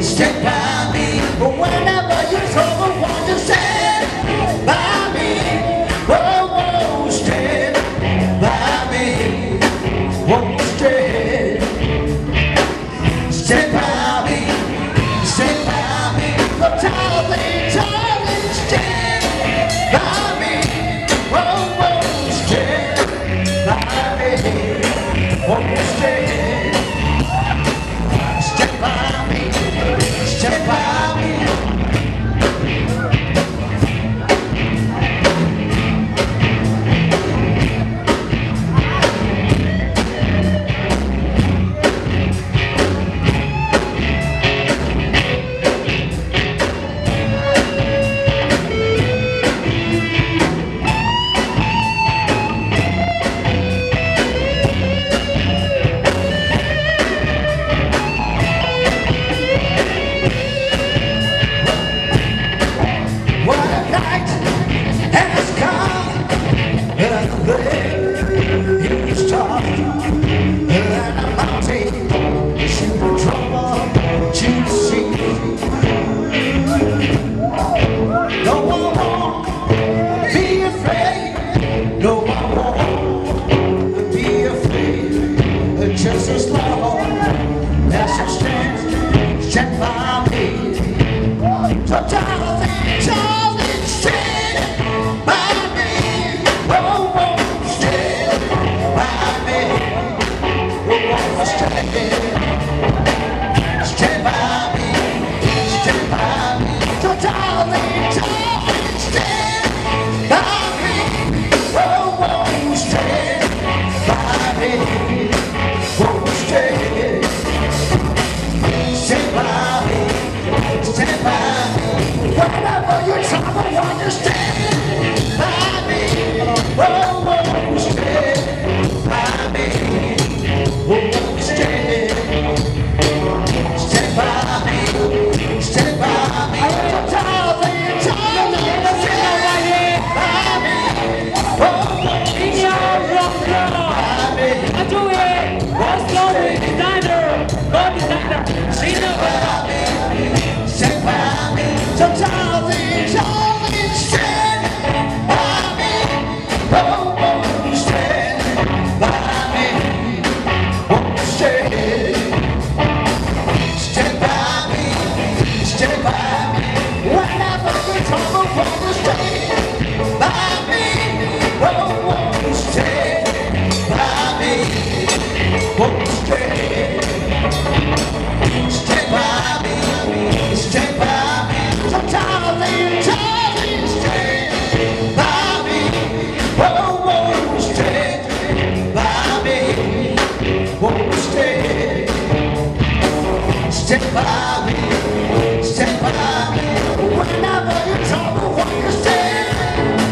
stand by me. Whenever you're trouble, won't you stand by me? Oh, won't you stand by me? Won't you stand? Stand by me, stand by me. Oh, darling, darling, stand by me. Oh, won't you stand by me? Won't you stand? Stand by me, stand by me. Just as long as you stand by me. So darling, darling, stand by me. Oh, won't you stand by me? Oh, won't you stand? Stand by me, stand by me. So darling, darling, stand by me. Oh, won't you stand by me? Won't you stand? Stand by me, stand by me. Whenever you're trouble, won't you stand by me? Oh, won't you stand by me? Won't you stand? Stand by me, stand by me. Darling, darling, stand by me. Oh, won't you stand by me? I do it. What's going designer? Go designer. Stand by me, stand by me. So darling, darling, stand by me. Oh, won't you stand by me? Won't you stand? Stand by me, stand by me. Whenever you're trouble, won't you stand by me? Oh, won't you stand by me? Won't you stand? Stand by me, stand by me. So darling, darling, stand by me. Oh, won't you stand by me? Won't you stand? Stand by me, stand by me. Whenever you're trouble, won't you stand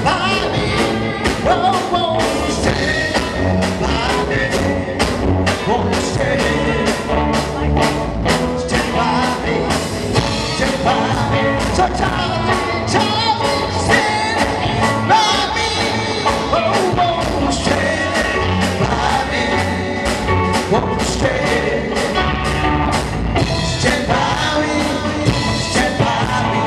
by me? Oh, won't you stand by me? Won't you stand? Stand by me, stand by me. So darling, darling, stand by me. Oh, won't you stand by me? Won't you stand? Stand by me, stand by me.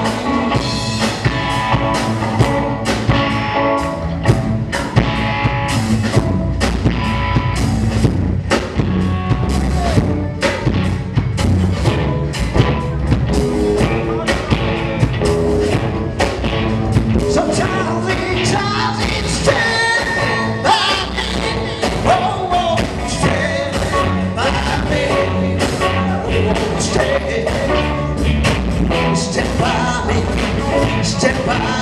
So darling, darling, stand by me. Oh, won't you stand by me? Won't you stand? Stand by me, stand by